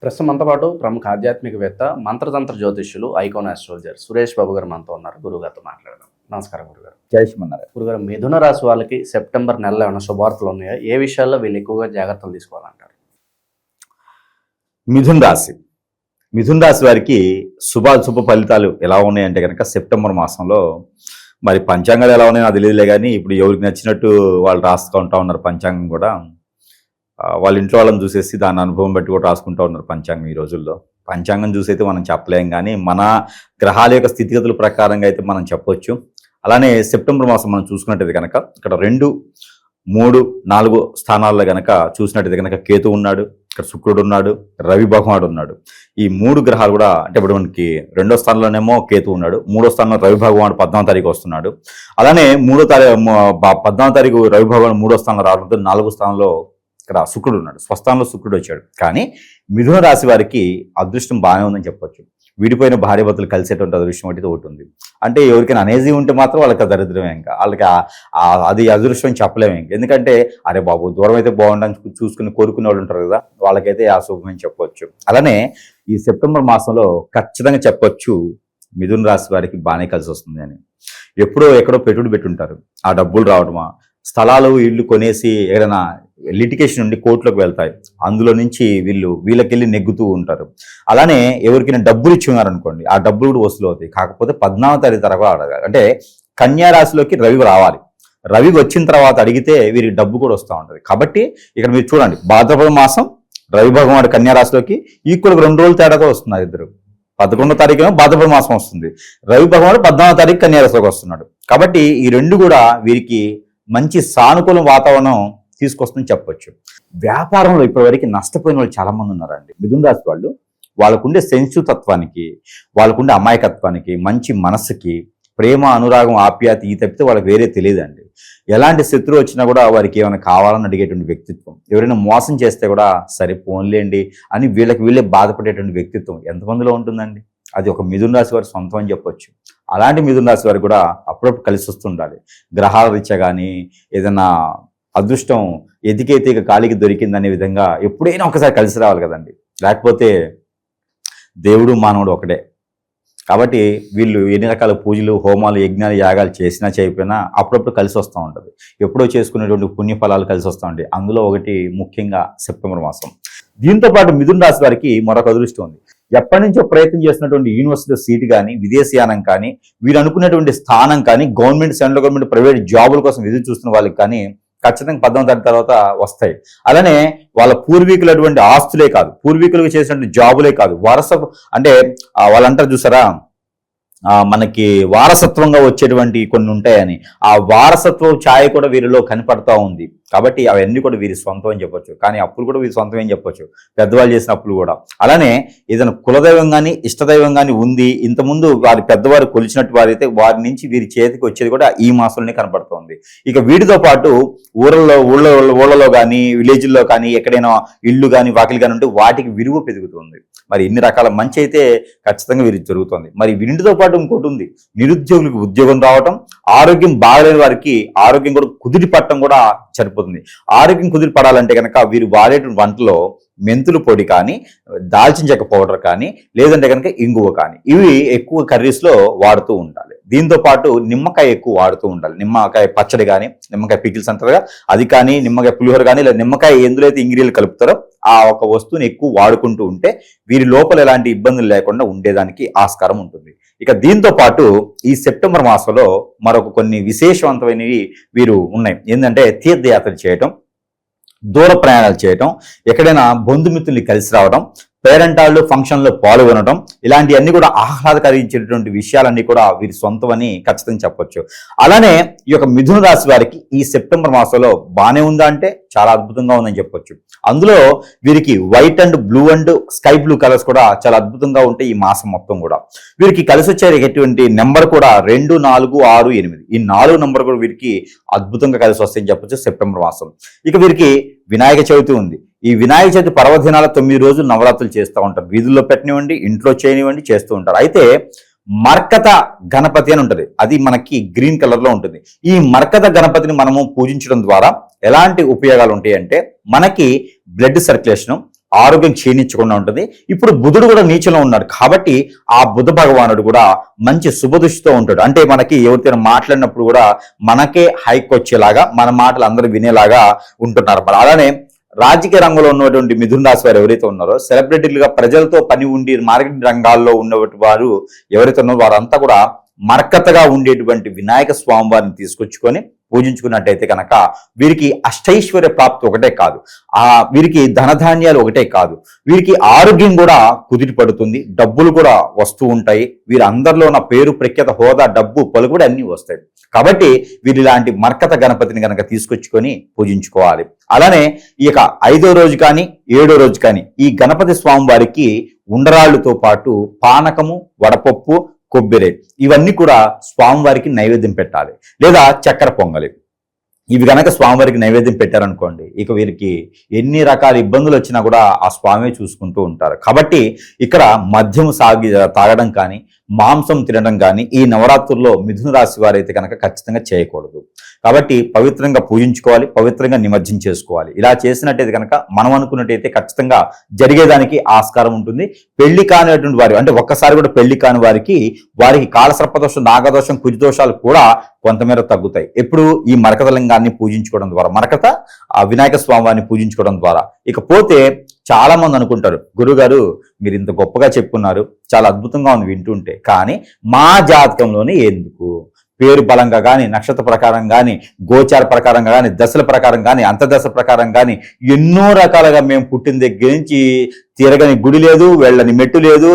ప్రస్తుతం మనతో పాటు ప్రముఖ ఆధ్యాత్మికవేత్త మంత్రతంత్ర జ్యోతిష్యులు ఐకాన్ ఆస్ట్రాలజర్ సురేష్ బాబు గారు మనతో ఉన్నారు. గురుగారితో మాట్లాడదాం. నమస్కారం గురుగారు. జై శ్రీమన్నారాయణ. గురుగారు, మిథున రాశి వాళ్ళకి సెప్టెంబర్ నెలలో ఏమైనా శుభార్తలు ఉన్నాయా? ఏ విషయాల్లో వీళ్ళు ఎక్కువగా జాగ్రత్తలు తీసుకోవాలంటారు? మిథున రాశి వారికి శుభ ఫలితాలు ఎలా ఉన్నాయంటే కనుక సెప్టెంబర్ మాసంలో మరి పంచాంగాలు ఎలా ఉన్నాయో నాకు తెలియదులే, కానీ ఇప్పుడు ఎవరికి నచ్చినట్టు వాళ్ళు రాసుకుంటా ఉన్నారు. పంచాంగం కూడా వాళ్ళ ఇంట్లో వాళ్ళని చూసేసి దాని అనుభవం బట్టి కూడా రాసుకుంటూ ఉన్నారు పంచాంగం. ఈ రోజుల్లో పంచాంగం చూసైతే మనం చెప్పలేం, కానీ మన గ్రహాల యొక్క స్థితిగతుల ప్రకారంగా అయితే మనం చెప్పొచ్చు. అలానే సెప్టెంబర్ మాసం మనం చూసుకున్నట్టయితే కనుక ఇక్కడ 2, 3, 4 స్థానాల్లో కనుక చూసినట్టయితే కనుక కేతు ఉన్నాడు, ఇక్కడ శుక్రుడు ఉన్నాడు, రవి భగవానుడు ఉన్నాడు. ఈ 3 గ్రహాలు కూడా అంటే ఇప్పుడు మనకి 2వ స్థానంలోనేమో కేతు ఉన్నాడు, 3వ స్థానంలో రవి భగవానుడు 14వ తారీఖు వస్తున్నాడు. అలానే 14వ తారీఖు రవి భగవానుడు 3వ స్థానంలో రావడంతో 4వ స్థానంలో ఇక్కడ శుక్రుడు ఉన్నాడు. స్వస్థానంలో శుక్రుడు వచ్చాడు. కానీ మిథున రాశి వారికి అదృష్టం బాగానే ఉందని చెప్పొచ్చు. విడిపోయిన భార్యాభర్తలు కలిసేటువంటి అదృష్టం ఒకటి ఒకటి ఉంది. అంటే ఎవరికైనా అనేజీ ఉంటే మాత్రం వాళ్ళకి దరిద్రమే, ఇంకా వాళ్ళకి అది అదృష్టం చెప్పలేము. ఇంక ఎందుకంటే అరే బాబు దూరం అయితే బాగుండని చూసుకుని కోరుకునే వాళ్ళు ఉంటారు కదా, వాళ్ళకైతే ఆ శుభమని చెప్పొచ్చు. అలానే ఈ సెప్టెంబర్ మాసంలో ఖచ్చితంగా చెప్పొచ్చు మిథున రాశి వారికి బాగానే కలిసి వస్తుంది అని. ఎక్కడో పెట్టుబడి పెట్టుంటారు, ఆ డబ్బులు రావడమా, స్థలాలు ఇళ్ళు కొనేసి ఏదైనా లిటికేషన్ నుండి కోర్టులోకి వెళ్తాయి, అందులో నుంచి వీళ్ళకెళ్ళి నెగ్గుతూ ఉంటారు. అలానే ఎవరికైనా డబ్బులు ఇచ్చి ఉన్నారనుకోండి, ఆ డబ్బులు కూడా వసూలు అవుతాయి. కాకపోతే 14వ తారీఖు తర్వాత అడగాలి. అంటే కన్యా రాశిలోకి రవి రావాలి. రవి వచ్చిన తర్వాత అడిగితే వీరికి డబ్బు కూడా వస్తూ ఉంటుంది. కాబట్టి ఇక్కడ మీరు చూడండి, భాద్రపద మాసం రవి భగవానుడు కన్యా రాశిలోకి ఈక్వల్గా 2 రోజులు తేడాతో వస్తున్నారు ఇద్దరు. 11వ తారీఖున భాద్రపద మాసం వస్తుంది, రవి భగవానుడు 14వ తారీఖు కన్యా రాశిలోకి వస్తున్నాడు. కాబట్టి ఈ 2 కూడా వీరికి మంచి సానుకూల వాతావరణం తీసుకొస్తుందని చెప్పొచ్చు. వ్యాపారంలో ఇప్పటివరకు నష్టపోయిన వాళ్ళు చాలా మంది ఉన్నారండి మిథున రాశి వాళ్ళు. వాళ్ళకుండే సెన్సిటివ్ తత్వానికి, వాళ్ళకుండే అమాయకత్వానికి, మంచి మనస్సుకి, ప్రేమ, అనురాగం, ఆప్యాయత ఈ తప్పితే వాళ్ళకి వేరే తెలియదండి. ఎలాంటి శత్రువు వచ్చినా కూడా వారికి ఏమైనా కావాలని అడిగేటువంటి వ్యక్తిత్వం. ఎవరైనా మోసం చేస్తే కూడా సరే పోన్లేండి అని వీళ్ళే బాధపడేటువంటి వ్యక్తిత్వం ఎంతమందిలో ఉంటుందండి? అది ఒక మిథున రాశి వారి సొంతం అని చెప్పొచ్చు. అలాంటి మిథున రాశి వారికి కూడా అప్పుడప్పుడు కలిసి వస్తుండాలి. గ్రహాల రీత్యా కానీ ఏదైనా అదృష్టం ఎతికేతిక కాలికి దొరికిందనే విధంగా ఎప్పుడైనా ఒకసారి కలిసి రావాలి కదండి, లేకపోతే దేవుడు మానవుడు ఒకటే. కాబట్టి వీళ్ళు ఎన్ని రకాల పూజలు, హోమాలు, యజ్ఞాలు, యాగాలు చేసినా చేయకపోయినా అప్పుడప్పుడు కలిసి వస్తూ ఉంటుంది. ఎప్పుడో చేసుకునేటువంటి పుణ్యఫలాలు కలిసి వస్తూ ఉంటాయి. అందులో ఒకటి ముఖ్యంగా సెప్టెంబర్ మాసం. దీంతో పాటు మిథున రాశి వారికి మరొక అదృష్టం ఉంది. ఎప్పటి నుంచో ప్రయత్నం చేసినటువంటి యూనివర్సిటీ సీట్ కానీ, విదేశీయానం కానీ, వీరు అనుకునేటువంటి స్థానం కానీ, గవర్నమెంట్, సెంట్రల్ గవర్నమెంట్, ప్రైవేట్ జాబుల కోసం ఎదురు చూస్తున్న వాళ్ళకి కానీ ఖచ్చితంగా 14వ తారీఖు తర్వాత వస్తాయి. అలానే వాళ్ళ పూర్వీకులు అటువంటి ఆస్తులే కాదు, పూర్వీకులకు చేసినటువంటి జాబులే కాదు, అంటే వాళ్ళంటారు చూసారా, మనకి వారసత్వంగా వచ్చేటువంటి కొన్ని ఉంటాయని, ఆ వారసత్వం ఛాయ కూడా వీరిలో కనపడతా ఉంది. కాబట్టి అవన్నీ కూడా వీరి సొంతం అని చెప్పొచ్చు. కానీ అప్పులు కూడా వీరి సొంతం అని చెప్పొచ్చు, పెద్దవాళ్ళు చేసిన అప్పులు కూడా. అలానే ఏదైనా కులదైవం కానీ ఇష్టదైవం కానీ ఉంది, ఇంతకుముందు వారి పెద్దవారు కొలిచినట్టు వారైతే వారి నుంచి వీరి చేతికి వచ్చేది కూడా ఈ మాసంలోనే కనపడుతుంది. ఇక వీటితో పాటు ఊళ్ళలో కానీ, విలేజ్ల్లో కానీ, ఎక్కడైనా ఇళ్ళు కానీ, వాకిలు కానీ ఉంటే వాటికి విలువ పెరుగుతుంది. మరి ఇన్ని రకాల మంచి అయితే ఖచ్చితంగా వీరికి జరుగుతుంది. మరి వీటితో పాటు ఇంకోటి ఉంది, నిరుద్యోగులకు ఉద్యోగం రావటం, ఆరోగ్యం బాగలేని వారికి ఆరోగ్యం కూడా కుదిరి పట్టడం కూడా సరిపోతుంది. ఆరోగ్యం కుదిరి పడాలంటే కనుక వీరు వాడేటువంటి వంటలో మెంతుల పొడి కానీ, దాల్చిన చెక్క పౌడర్ కానీ, లేదంటే కనుక ఇంగువ కానీ, ఇవి ఎక్కువ కర్రీస్లో వాడుతూ ఉండాలి. దీంతో పాటు నిమ్మకాయ ఎక్కువ వాడుతూ ఉండాలి. నిమ్మకాయ పచ్చడి కానీ, నిమ్మకాయ పికిల్స్ అంటారుగా అది కానీ, నిమ్మకాయ పులిహోర కానీ, లేదా నిమ్మకాయ ఎందులో అయితే ఇంగ్రీడియంట్లు కలుపుతారో ఆ ఒక వస్తువుని ఎక్కువ వాడుకుంటూ ఉంటే వీరి లోపల ఎలాంటి ఇబ్బందులు లేకుండా ఉండేదానికి ఆస్కారం ఉంటుంది. ఇక దీంతో పాటు ఈ సెప్టెంబర్ మాసంలో మరొక కొన్ని విశేషవంతమైనవి వీరు ఉన్నాయి. ఏంటంటే తీర్థయాత్ర చేయటం, దూర ప్రయాణాలు చేయటం, ఎక్కడైనా బంధుమిత్రుల్ని కలిసి రావడం, పేరెంటాళ్ళు ఫంక్షన్లో పాల్గొనడం, ఇలాంటివన్నీ కూడా ఆహ్లాదకరించేటువంటి విషయాలన్నీ కూడా వీరి సొంతం అని ఖచ్చితంగా చెప్పొచ్చు. అలానే ఈ యొక్క మిథున రాశి వారికి ఈ సెప్టెంబర్ మాసంలో బాగానే ఉందా అంటే చాలా అద్భుతంగా ఉందని చెప్పొచ్చు. అందులో వీరికి white and blue and sky blue colours కూడా చాలా అద్భుతంగా ఉంటాయి ఈ మాసం మొత్తం కూడా. వీరికి కలిసి వచ్చేటువంటి నెంబర్ కూడా 2, 4, 6, 8 ఈ 4 నెంబర్ కూడా వీరికి అద్భుతంగా కలిసి వస్తాయని చెప్పొచ్చు సెప్టెంబర్ మాసం. ఇక వీరికి వినాయక చవితి ఉంది. ఈ వినాయక చవితి పర్వదినాల 9 రోజులు నవరాత్రులు చేస్తూ ఉంటారు. వీధుల్లో పెట్టనివ్వండి, ఇంట్లో చేయనివ్వండి, చేస్తూ ఉంటారు. అయితే మర్కత గణపతి అని ఉంటుంది, అది మనకి గ్రీన్ కలర్ లో ఉంటుంది. ఈ మర్కత గణపతిని మనము పూజించడం ద్వారా ఎలాంటి ఉపయోగాలు ఉంటాయి అంటే మనకి బ్లడ్ సర్క్యులేషన్, ఆరోగ్యం క్షీణించకుండా ఉంటుంది. ఇప్పుడు బుధుడు కూడా నీచలో ఉన్నాడు కాబట్టి ఆ బుధ భగవానుడు కూడా మంచి శుభదృష్టితో ఉంటాడు. అంటే మనకి ఎవరితో మాట్లాడినప్పుడు కూడా మనకే హైక్ వచ్చేలాగా, మన మాటలు అందరూ వినేలాగా ఉంటున్నారు. మరి అలానే రాజకీయ రంగంలో ఉన్నటువంటి మిథున రాశి వారు ఎవరైతే ఉన్నారో, సెలబ్రిటీలుగా ప్రజలతో పని ఉండి మార్కెటింగ్ రంగాల్లో ఉన్నటువంటి వారు ఎవరైతే ఉన్నారో వారంతా కూడా మరకతగా ఉండేటువంటి వినాయక స్వామి వారిని తీసుకొచ్చుకొని పూజించుకున్నట్టయితే కనుక వీరికి అష్టైశ్వర్య ప్రాప్తి ఒకటే కాదు, వీరికి ధనధాన్యాలు ఒకటే కాదు, వీరికి ఆరోగ్యం కూడా కుదిరి పడుతుంది, డబ్బులు కూడా వస్తూ ఉంటాయి. వీరందరిలో ఉన్న పేరు ప్రఖ్యాత హోదా డబ్బు పలుకుబడి అన్ని వస్తాయి. కాబట్టి వీరు ఇలాంటి మర్కత గణపతిని కనుక తీసుకొచ్చుకొని పూజించుకోవాలి. అలానే ఈ 5వ రోజు కానీ 7వ రోజు కానీ ఈ గణపతి స్వామి వారికి ఉండరాళ్లతో పాటు పానకము, వడపప్పు, కొబ్బరి ఇవన్నీ కూడా స్వామివారికి నైవేద్యం పెట్టాలి. లేదా చక్కెర పొంగలి ఇవి కనుక స్వామివారికి నైవేద్యం పెట్టారనుకోండి, ఇక వీరికి ఎన్ని రకాల ఇబ్బందులు వచ్చినా కూడా ఆ స్వామి చూసుకుంటూ ఉంటారు. కాబట్టి ఇక్కడ మద్యం తాగడం కానీ మాంసం తినడం కానీ ఈ నవరాత్రుల్లో మిథున రాశి వారైతే కనుక ఖచ్చితంగా చేయకూడదు. కాబట్టి పవిత్రంగా పూజించుకోవాలి, పవిత్రంగా నిమజ్జనం చేసుకోవాలి. ఇలా చేసినట్టయితే కనుక మనం అనుకున్నట్టయితే ఖచ్చితంగా జరిగేదానికి ఆస్కారం ఉంటుంది. పెళ్లి కానిటువంటి వారు, అంటే ఒక్కసారి కూడా పెళ్లి కాని వారికి కాలసర్పదోషం, నాగదోషం, కుజదోషాలు కూడా కొంతమేర తగ్గుతాయి. ఎప్పుడు ఈ మరకత లింగాన్ని పూజించుకోవడం ద్వారా, మరకత ఆ వినాయక స్వామిని పూజించుకోవడం ద్వారా. ఇకపోతే చాలా మంది అనుకుంటారు, గురుగారు మీరు ఇంత గొప్పగా చెప్పుకున్నారు, చాలా అద్భుతంగా ఉంది వింటుంటే, కానీ మా జాతకంలోనే ఎందుకు పేరు బలంగా కానీ, నక్షత్ర ప్రకారం కానీ, గోచార ప్రకారంగా కానీ, దశల ప్రకారం కానీ, అంతర్దశ ప్రకారం కానీ ఎన్నో రకాలుగా మేము పుట్టిన దగ్గర నుంచి తిరగని గుడి లేదు, వెళ్ళని మెట్టు లేదు,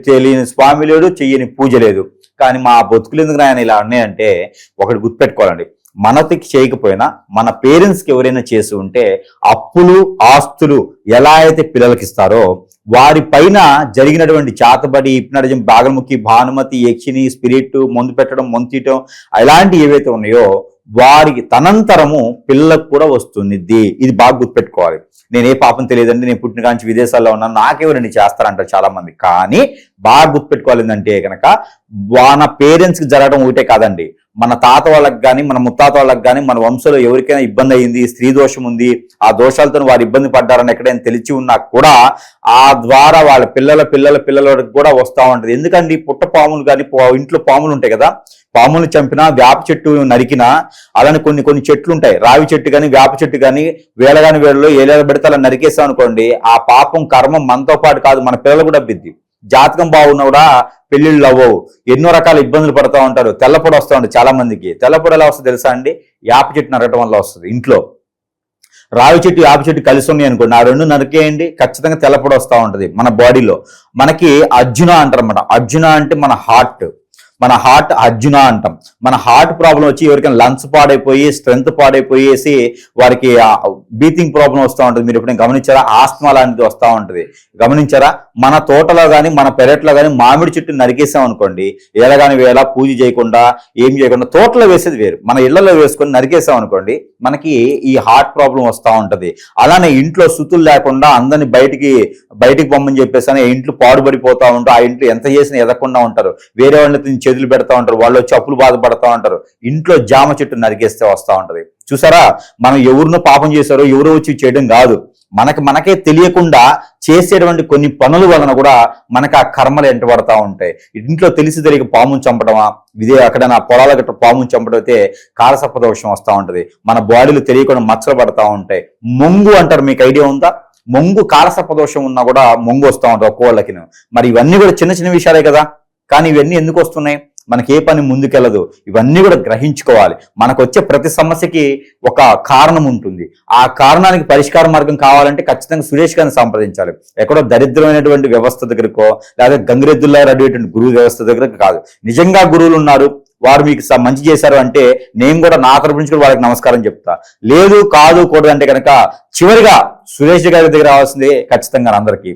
తెలియని స్వామి లేడు, చెయ్యని పూజ లేదు, కానీ మా బతుకులు ఎందుకు ఆయన ఇలా ఉన్నాయంటే ఒకటి గుర్తుపెట్టుకోవాలండి. మనకి చేయకపోయినా మన పేరెంట్స్కి ఎవరైనా చేసి ఉంటే అప్పులు ఆస్తులు ఎలా అయితే పిల్లలకి ఇస్తారో వారి పైన జరిగినటువంటి చాతబడి, హిప్నాటిజం, బాగల్ముఖి, భానుమతి, యక్షిని, స్పిరిట్, మందు పెట్టడం, మందు తీయటం అలాంటివి ఏవైతే ఉన్నాయో వారికి తనంతరము పిల్లలకు కూడా వస్తుంది. ఇది బాగా గుర్తుపెట్టుకోవాలి. నేను ఏ పాపం తెలియదండి, నేను పుట్టిన కాంచి విదేశాల్లో ఉన్నాను, నాకెవరండి చేస్తారంటారు చాలా మంది. కానీ బాగా గుర్తుపెట్టుకోవాలి ఏంటంటే కనుక మన పేరెంట్స్కి జరగడం ఒకటే కాదండి, మన తాత వాళ్ళకి కానీ, మన ముత్తాత వాళ్ళకి కానీ, మన వంశంలో ఎవరికైనా ఇబ్బంది అయ్యింది, స్త్రీ దోషం ఉంది, ఆ దోషాలతో వారు ఇబ్బంది పడ్డారని ఎక్కడైనా తెలిసి ఉన్నా కూడా ఆ ద్వారా వాళ్ళ పిల్లలకి కూడా వస్తూ ఉంటుంది. ఎందుకండి పుట్ట పాములు కానీ, ఇంట్లో పాములు ఉంటాయి కదా, పాములు చంపినా, వేప చెట్టు నరికినా, అలానే కొన్ని చెట్లు ఉంటాయి, రావి చెట్టు కానీ, వేప చెట్టు కానీ, వేళగాని వేళలో ఏలేద పెడితే అలా నరికేస్తాం అనుకోండి, ఆ పాపం కర్మం మనతో పాటు కాదు మన పిల్లలు కూడా బిద్ది. జాతకం బాగున్నా కూడా పెళ్లిళ్ళు అవ్వవు, ఎన్నో రకాల ఇబ్బందులు పడుతూ ఉంటారు. తెల్లపొడి వస్తూ ఉంటుంది చాలా మందికి. తెల్లపొడి ఎలా వస్తుంది తెలుసా అండి? యాప చెట్టు నరకటం వల్ల వస్తుంది. ఇంట్లో రావి చెట్టు, యాప చెట్టు కలిసి ఉన్నాయి అనుకోండి, ఆ రెండు నరికేయండి, ఖచ్చితంగా తెల్లపొడి వస్తూ ఉంటుంది మన బాడీలో. మనకి అర్జున అంటారు అన్నమాట. అర్జున అంటే మన హార్ట్ అర్జున అంటాం. మన హార్ట్ ప్రాబ్లం వచ్చి ఎవరికైనా లంగ్స్ పాడైపోయి, స్ట్రెంత్ పాడైపోయేసి వారికి బ్రీతింగ్ ప్రాబ్లం వస్తూ ఉంటుంది. మీరు ఎప్పుడైనా గమనించారా? ఆస్తమా లాంటిది వస్తూ ఉంటుంది, గమనించారా? మన తోటలో కానీ, మన పెరట్లో కానీ మామిడి చెట్టు నరికేసాం అనుకోండి, ఏలగాని వేళ పూజ చేయకుండా, ఏం చేయకుండా తోటలో వేసేది వేరు, మన ఇళ్లలో వేసుకొని నరికేసాం అనుకోండి, మనకి ఈ హార్ట్ ప్రాబ్లం వస్తూ ఉంటుంది. అలానే ఇంట్లో సుతులు లేకుండా అందరిని బయటికి పొమ్మని చెప్పేసి ఇంట్లో పాడుపడిపోతూ ఉంటారు. ఆ ఇంట్లో ఎంత చేసినా ఎదగకుండా ఉంటారు, వేరే వాళ్ళని చేతులు పెడతా ఉంటారు, వాళ్ళు వచ్చి అప్పులు బాధపడతా ఉంటారు. ఇంట్లో జామ చెట్టు నరికేస్తే వస్తూ ఉంటది. చూసారా, మనం ఎవరినో పాపం చేశారో ఎవరో వచ్చి చేయడం కాదు, మనకే తెలియకుండా చేసేటువంటి కొన్ని పనుల వలన కూడా మనకు ఆ కర్మలు ఎంటబడతా ఉంటాయి. ఇంట్లో తెలిసి తెలియక పామును చంపడమా, అక్కడ నా పొలాల గట్ట పామును చంపడం అయితే కాలసర్పదోషం వస్తూ ఉంటది. మన బాడీలో తెలియకుండా మచ్చలు పడతా ఉంటాయి. మొంగు అంటారు, మీకు ఐడియా ఉందా? మొంగు కాలసర్పదోషం ఉన్నా కూడా మొంగు వస్తూ ఉంటాయి ఒక్కోళ్ళకి. మరి ఇవన్నీ కూడా చిన్న చిన్న విషయాలే కదా, కానీ ఇవన్నీ ఎందుకు వస్తున్నాయి? మనకి ఏ పని ముందుకెళ్ళదు. ఇవన్నీ కూడా గ్రహించుకోవాలి. మనకు వచ్చే ప్రతి సమస్యకి ఒక కారణం ఉంటుంది. ఆ కారణానికి పరిష్కార మార్గం కావాలంటే ఖచ్చితంగా సురేష్ గారిని సంప్రదించాలి. ఎక్కడో దరిద్రమైనటువంటి వ్యవస్థ దగ్గరకో, లేదా గంగిరెద్దుల్లా అడిగేటువంటి గురువు వ్యవస్థ దగ్గర కాదు. నిజంగా గురువులు ఉన్నారు, వారు మీకు మంచి చేశారు అంటే నేను కూడా నా తరపు నుంచి కూడా వాళ్ళకి నమస్కారం చెప్తా. లేదు కాదు కూడదు అంటే కనుక చివరిగా సురేష్ గారి దగ్గర రావాల్సిందే ఖచ్చితంగా. అందరికీ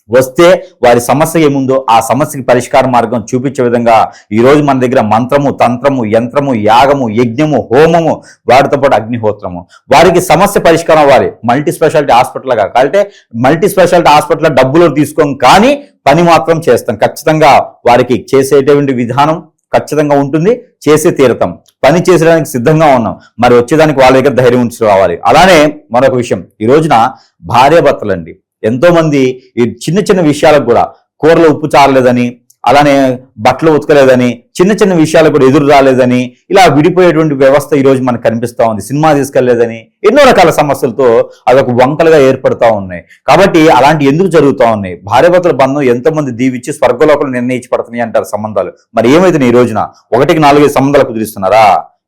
వస్తే వారి సమస్య ఏముందో ఆ సమస్యకి పరిష్కార మార్గం చూపించే విధంగా ఈరోజు మన దగ్గర మంత్రము, తంత్రము, యంత్రము, యాగము, యజ్ఞము, హోమము, వాటితో పాటు అగ్నిహోత్రము, వారికి సమస్య పరిష్కారం అవ్వాలి. మల్టీ స్పెషాలిటీ హాస్పిటల్గా కాబట్టి మల్టీ స్పెషాలిటీ హాస్పిటల్ డబ్బులు తీసుకోం, కానీ పని మాత్రం చేస్తాం. ఖచ్చితంగా వారికి చేసేటువంటి విధానం ఖచ్చితంగా ఉంటుంది, చేసి తీరతాం. పని చేసడానికి సిద్ధంగా ఉన్నాం, మరి వచ్చేదానికి వాళ్ళ దగ్గర ధైర్యం ఉంచి రావాలి. అలానే మరొక విషయం, ఈ రోజున భార్యాభర్తలండి ఎంతో మంది ఈ చిన్న చిన్న విషయాలకు కూడా కూరలో ఉప్పు చారలేదని, అలానే బట్టలు ఉతకలేదని, చిన్న చిన్న విషయాలకు కూడా ఎదురు రాలేదని, ఇలా విడిపోయేటువంటి వ్యవస్థ ఈ రోజు మనకు కనిపిస్తా ఉంది. సినిమా తీసుకెళ్లేదని, ఎన్నో రకాల సమస్యలతో అదొక వంకలుగా ఏర్పడతా ఉన్నాయి. కాబట్టి అలాంటి ఎందుకు జరుగుతూ ఉన్నాయి? భార్యాభర్తల బంధం ఎంతో మంది దీవిచ్చి స్వర్గలోకలు నిర్ణయించబడుతున్నాయి అంటారు సంబంధాలు. మరి ఏమైతున్నాయి ఈ రోజున? 1కి 4 సంబంధాలు కుదిరిస్తున్నారా?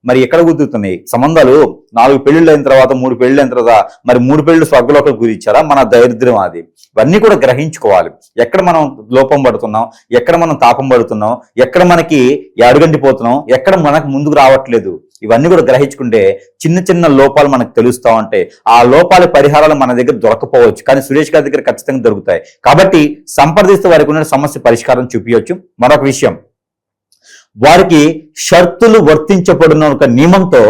మరి ఎక్కడ కుదురుతున్నాయి సంబంధాలు? 4 పెళ్లిళ్ళు అయిన తర్వాత, 3 పెళ్లిళ్ళు అయిన తర్వాత మరి 3 పెళ్లిళ్ళు స్వర్గలోకలు కుదిరిచ్చారా? మన దరిద్రం అది. ఇవన్నీ కూడా గ్రహించుకోవాలి. ఎక్కడ మనం లోపం పడుతున్నాం, ఎక్కడ మనం తాపం పడుతున్నాం, ఎక్కడ మనకి అడుగంటిపోతున్నాం, ఎక్కడ మనకు ముందుకు రావట్లేదు, ఇవన్నీ కూడా గ్రహించుకుంటే చిన్న చిన్న లోపాలు మనకు తెలుస్తూ ఉంటాయి. ఆ లోపాల పరిహారాలు మన దగ్గర దొరకపోవచ్చు, కానీ సురేష్ గారి దగ్గర ఖచ్చితంగా దొరుకుతాయి. కాబట్టి సంప్రదిస్తే వారికి ఉన్న సమస్య పరిష్కారం చూపించవచ్చు. మరొక విషయం, వారికి షరతులు వర్తించబడును ఒక నియమంతో,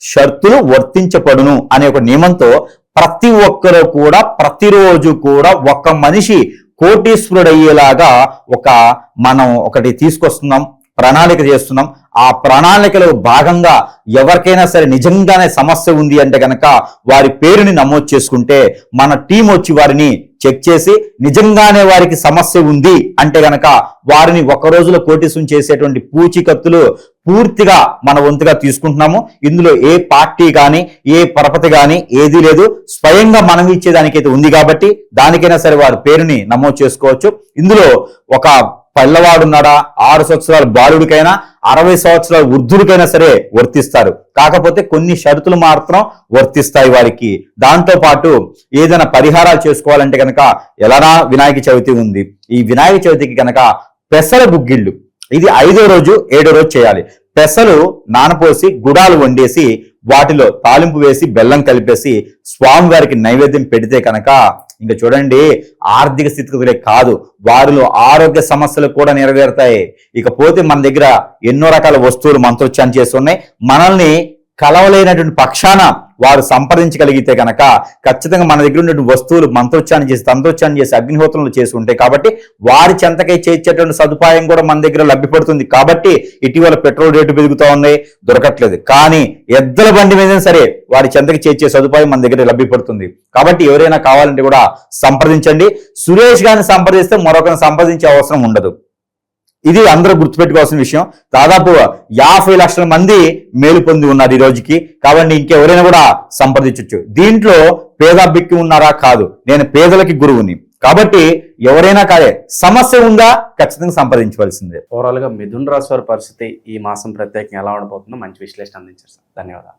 షరతులు వర్తించబడును అనే ఒక నియమంతో ప్రతి ఒక్కరూ కూడా ప్రతిరోజు కూడా ఒక మనిషి కోటీశ్వరుడయ్యేలాగా మనం ఒకటి తీసుకొస్తున్నాం, ప్రణాళిక చేస్తున్నాం. ఆ ప్రణాళికలో భాగంగా ఎవరికైనా సరే నిజంగానే సమస్య ఉంది అంటే కనుక వారి పేరుని నమోదు చేసుకుంటే మన టీం వచ్చి వారిని చెక్ చేసి నిజంగానే వారికి సమస్య ఉంది అంటే గనక వారిని ఒక రోజులో కోటీశ్వరుని చేసేటువంటి పూచీకత్తులు పూర్తిగా మన వంతుగా తీసుకుంటున్నాము. ఇందులో ఏ పార్టీ కానీ, ఏ పరపతి కానీ ఏదీ లేదు. స్వయంగా మనం ఇచ్చేదానికైతే ఉంది కాబట్టి దానికైనా సరే వారి పేరుని నమోదు చేసుకోవచ్చు. ఇందులో ఒక పల్లవాడున్నాడా, 6 సంవత్సరాల బాలుడికైనా, 60 సంవత్సరాల వృద్ధుడికైనా సరే వర్తిస్తారు. కాకపోతే కొన్ని షరతులు మాత్రం వర్తిస్తాయి వారికి. దాంతో పాటు ఏదైనా పరిహారాలు చేసుకోవాలంటే కనుక ఎలానా వినాయక చవితి ఉంది. ఈ వినాయక చవితికి కనుక పెసర గుగ్గిళ్ళు, ఇది 5వ రోజు 7వ రోజు చేయాలి. పెసలు నానపోసి గుడాలు వండేసి వాటిలో తాలింపు వేసి బెల్లం కలిపేసి స్వామివారికి నైవేద్యం పెడితే కనుక ఇంకా చూడండి, ఆర్థిక స్థితిగతులే కాదు, వారిలో ఆరోగ్య సమస్యలు కూడా నెరవేరుతాయి. ఇకపోతే మన దగ్గర ఎన్నో రకాల వస్తువులు మంత్రోచ్చారణ చేస్తున్నాయి. మనల్ని కలవలేనటువంటి పక్షాన వారు సంప్రదించగలిగితే కనుక ఖచ్చితంగా మన దగ్గర ఉన్నటువంటి వస్తువులు మంత్రోచ్చారణ చేసి, తంత్రోచ్చారణ చేసి, అగ్నిహోత్రంలో చేసి ఉంటాయి. కాబట్టి వారి చెంతకై చేర్చేటువంటి సదుపాయం కూడా మన దగ్గర లభ్యపడుతుంది. కాబట్టి ఇటీవల పెట్రోల్ రేటు పెరుగుతూ ఉన్నాయి, దొరకట్లేదు. కానీ ఎద్దల బండి మీద సరే వారి చెంతకి చేర్చే సదుపాయం మన దగ్గర లభ్యపడుతుంది. కాబట్టి ఎవరైనా కావాలంటే కూడా సంప్రదించండి. సురేష్ గారిని సంప్రదిస్తే మరొకరిని సంప్రదించే అవసరం ఉండదు. ఇది అందరూ గుర్తుపెట్టుకోవాల్సిన విషయం. దాదాపు 50 లక్షల మంది మేలు పొంది ఉన్నారు ఈ రోజుకి. కాబట్టి ఇంకెవరైనా కూడా సంప్రదించవచ్చు. దీంట్లో పేద బిక్కి ఉన్నారా? కాదు, నేను పేదలకి గురువుని. కాబట్టి ఎవరైనా కాదే, సమస్య ఉందా ఖచ్చితంగా సంప్రదించవలసిందే. ఓవరాల్ గా మిథున్ రాశి వారి పరిస్థితి ఈ మాసం ప్రత్యేకంగా ఎలా ఉండబోతుందో మంచి విశ్లేషణ అందించారు సార్. ధన్యవాదాలు.